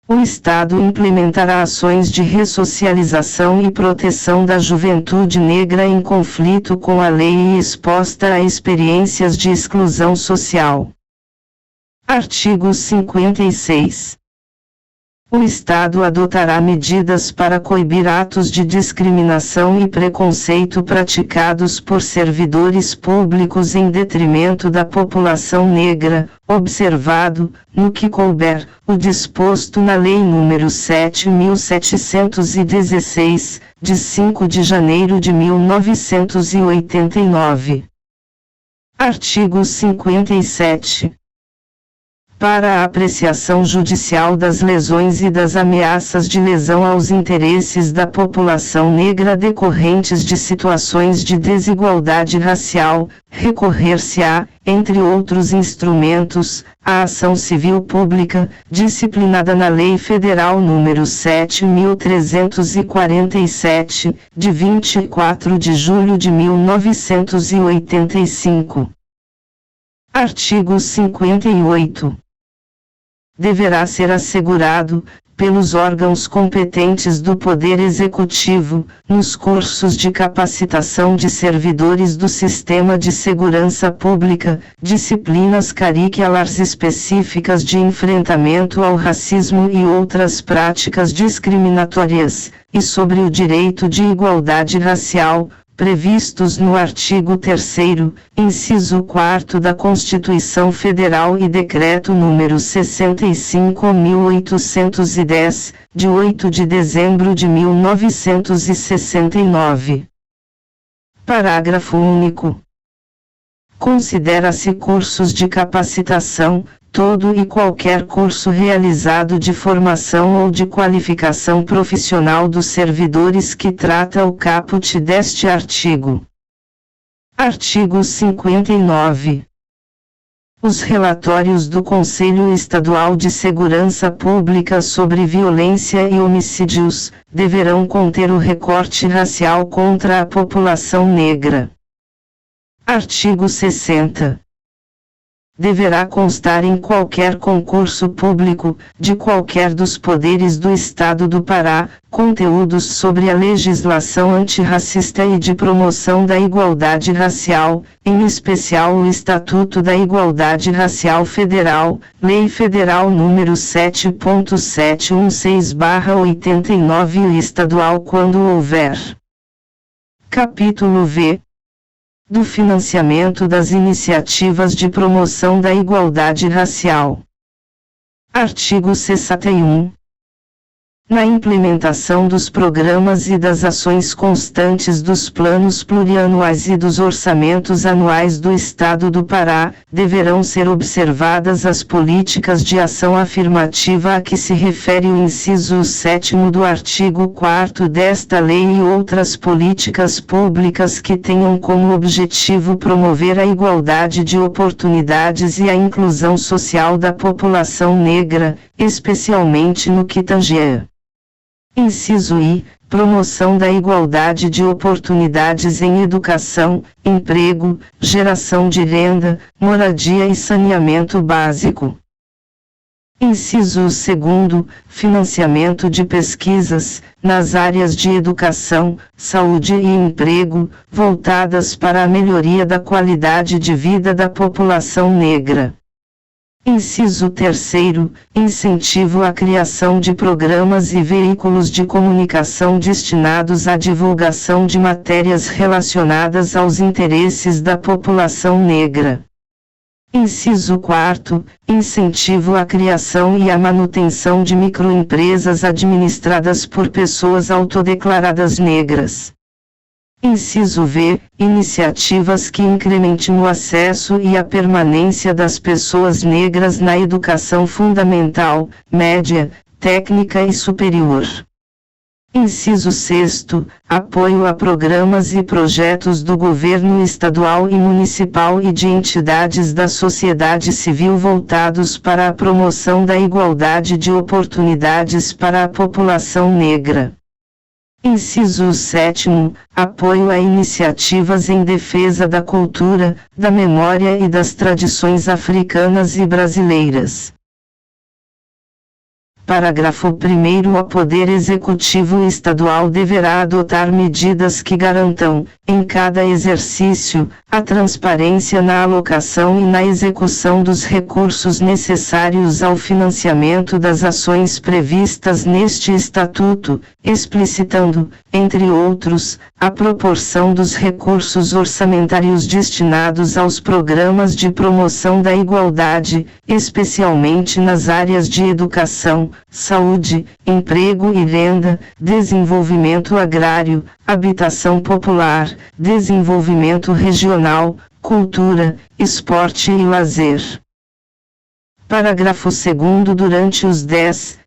O Estado implementará ações de ressocialização e proteção da juventude negra em conflito com a lei e exposta a experiências de exclusão social. Artigo 56. O Estado adotará medidas para coibir atos de discriminação e preconceito praticados por servidores públicos em detrimento da população negra, observado, no que couber, o disposto na Lei nº 7.716, de 5 de janeiro de 1989. Artigo 57. Para a apreciação judicial das lesões e das ameaças de lesão aos interesses da população negra decorrentes de situações de desigualdade racial, recorrer-se-á, entre outros instrumentos, à ação civil pública, disciplinada na Lei Federal nº 7.347, de 24 de julho de 1985. Artigo 58. Deverá ser assegurado, pelos órgãos competentes do Poder Executivo, nos cursos de capacitação de servidores do Sistema de Segurança Pública, disciplinas curriculares específicas de enfrentamento ao racismo e outras práticas discriminatórias, e sobre o direito de igualdade racial, previstos no artigo 3º, inciso 4º da Constituição Federal e Decreto nº 65.810, de 8 de dezembro de 1969. Parágrafo único. Considera-se cursos de capacitação, todo e qualquer curso realizado de formação ou de qualificação profissional dos servidores que trata o caput deste artigo. Artigo 59. Os relatórios do Conselho Estadual de Segurança Pública sobre violência e homicídios deverão conter o recorte racial contra a população negra. Artigo 60. Deverá constar em qualquer concurso público, de qualquer dos poderes do Estado do Pará, conteúdos sobre a legislação antirracista e de promoção da igualdade racial, em especial o Estatuto da Igualdade Racial Federal, Lei Federal nº 7.716/89 e estadual quando houver. Capítulo V. Do financiamento das iniciativas de promoção da igualdade racial. Artigo 61. Na implementação dos programas e das ações constantes dos planos plurianuais e dos orçamentos anuais do Estado do Pará, deverão ser observadas as políticas de ação afirmativa a que se refere o inciso 7º do artigo 4º desta lei e outras políticas públicas que tenham como objetivo promover a igualdade de oportunidades e a inclusão social da população negra, especialmente no que tange a inciso I, promoção da igualdade de oportunidades em educação, emprego, geração de renda, moradia e saneamento básico. Inciso 2º, financiamento de pesquisas, nas áreas de educação, saúde e emprego, voltadas para a melhoria da qualidade de vida da população negra. Inciso 3º, incentivo à criação de programas e veículos de comunicação destinados à divulgação de matérias relacionadas aos interesses da população negra. Inciso 4º, incentivo à criação e à manutenção de microempresas administradas por pessoas autodeclaradas negras. Inciso V, iniciativas que incrementem o acesso e a permanência das pessoas negras na educação fundamental, média, técnica e superior. Inciso 6º, apoio a programas e projetos do governo estadual e municipal e de entidades da sociedade civil voltados para a promoção da igualdade de oportunidades para a população negra. Inciso 7º, apoio a iniciativas em defesa da cultura, da memória e das tradições africanas e brasileiras. Parágrafo 1º. O Poder Executivo Estadual deverá adotar medidas que garantam, em cada exercício, a transparência na alocação e na execução dos recursos necessários ao financiamento das ações previstas neste Estatuto, explicitando, entre outros, a proporção dos recursos orçamentários destinados aos programas de promoção da igualdade, especialmente nas áreas de educação, saúde, emprego e renda, desenvolvimento agrário, habitação popular, desenvolvimento regional, cultura, esporte e lazer. Parágrafo 2º. Durante os 10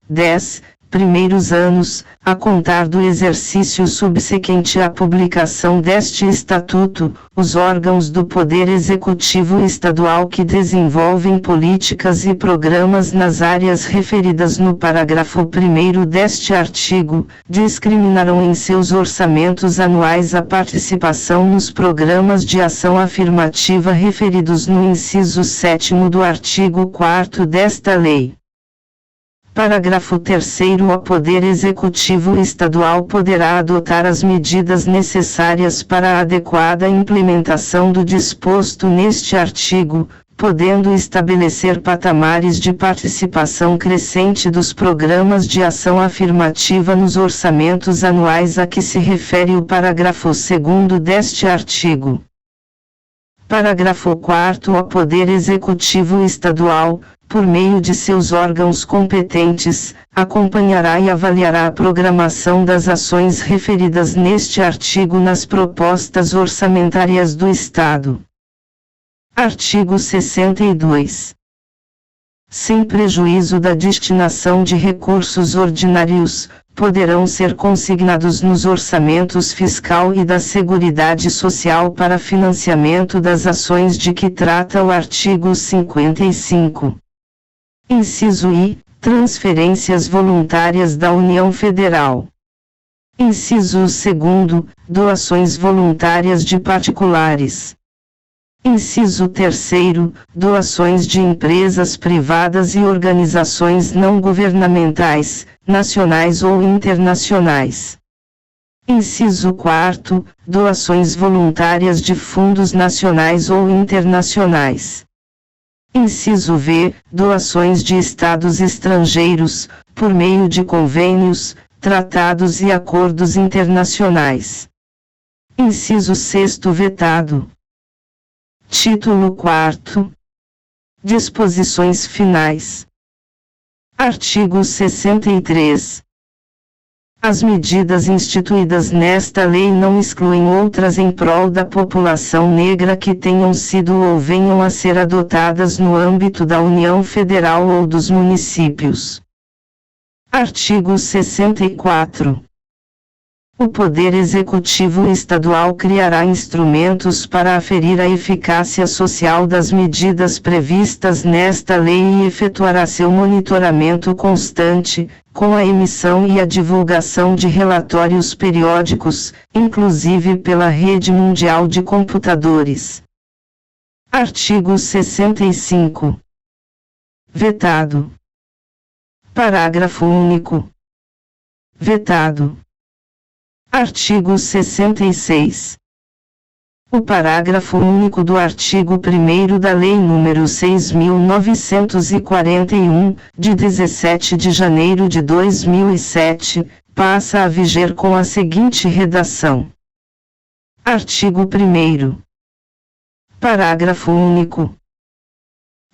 primeiros anos, a contar do exercício subsequente à publicação deste Estatuto, os órgãos do Poder Executivo Estadual que desenvolvem políticas e programas nas áreas referidas no parágrafo 1º deste artigo, discriminarão em seus orçamentos anuais a participação nos programas de ação afirmativa referidos no inciso 7º do artigo 4º desta lei. Parágrafo 3º. O Poder Executivo Estadual poderá adotar as medidas necessárias para a adequada implementação do disposto neste artigo, podendo estabelecer patamares de participação crescente dos programas de ação afirmativa nos orçamentos anuais a que se refere o parágrafo 2º deste artigo. Parágrafo 4º. O Poder Executivo Estadual, por meio de seus órgãos competentes, acompanhará e avaliará a programação das ações referidas neste artigo nas propostas orçamentárias do Estado. Artigo 62. Sem prejuízo da destinação de recursos ordinários, poderão ser consignados nos orçamentos fiscal e da Seguridade Social para financiamento das ações de que trata o artigo 55. Inciso I. Transferências voluntárias da União Federal. Inciso 2º. Doações voluntárias de particulares. Inciso 3º. Doações de empresas privadas e organizações não governamentais, nacionais ou internacionais. Inciso 4º. Doações voluntárias de fundos nacionais ou internacionais. Inciso V. Doações de estados estrangeiros, por meio de convênios, tratados e acordos internacionais. Inciso 6º. Vetado. Título 4º. Disposições finais. Artigo 63. As medidas instituídas nesta lei não excluem outras em prol da população negra que tenham sido ou venham a ser adotadas no âmbito da União Federal ou dos municípios. Artigo 64. O Poder Executivo Estadual criará instrumentos para aferir a eficácia social das medidas previstas nesta lei e efetuará seu monitoramento constante, com a emissão e a divulgação de relatórios periódicos, inclusive pela Rede Mundial de Computadores. Artigo 65. Vetado. Parágrafo único. Vetado. Artigo 66. O parágrafo único do artigo 1º da Lei nº 6.941, de 17 de janeiro de 2007, passa a viger com a seguinte redação. Artigo 1º. Parágrafo único.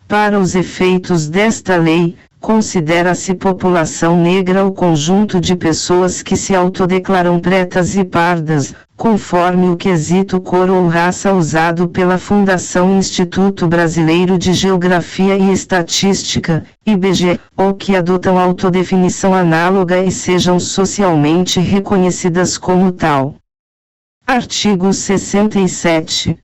Para os efeitos desta lei, considera-se população negra o conjunto de pessoas que se autodeclaram pretas e pardas, conforme o quesito cor ou raça usado pela Fundação Instituto Brasileiro de Geografia e Estatística, IBGE, ou que adotam autodefinição análoga e sejam socialmente reconhecidas como tal. Artigo 67.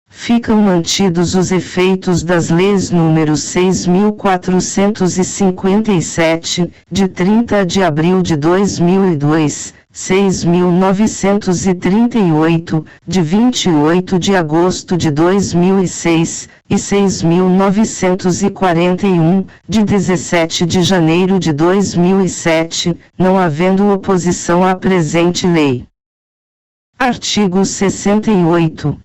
Ficam mantidos os efeitos das leis nº 6.457, de 30 de abril de 2002, 6.938, de 28 de agosto de 2006, e 6.941, de 17 de janeiro de 2007, não havendo oposição à presente lei. Artigo 68.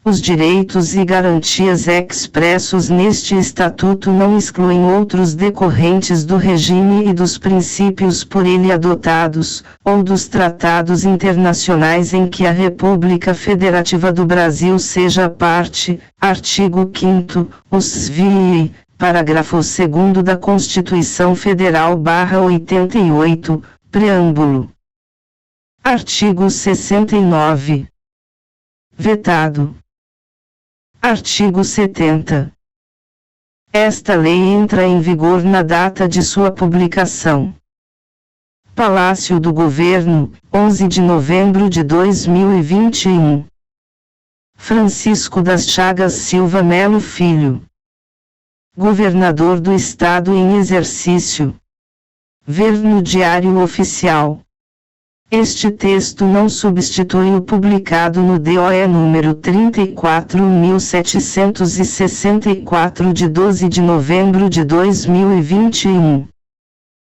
Os direitos e garantias expressos neste Estatuto não excluem outros decorrentes do regime e dos princípios por ele adotados, ou dos tratados internacionais em que a República Federativa do Brasil seja parte. Artigo 5º, os VI, parágrafo 2º da Constituição Federal /88, preâmbulo. Artigo 69. Vetado. Artigo 70. Esta lei entra em vigor na data de sua publicação. Palácio do Governo, 11 de novembro de 2021. Francisco das Chagas Silva Melo Filho. Governador do Estado em exercício. Ver no Diário Oficial. Este texto não substitui o publicado no DOE número 34.764 de 12 de novembro de 2021.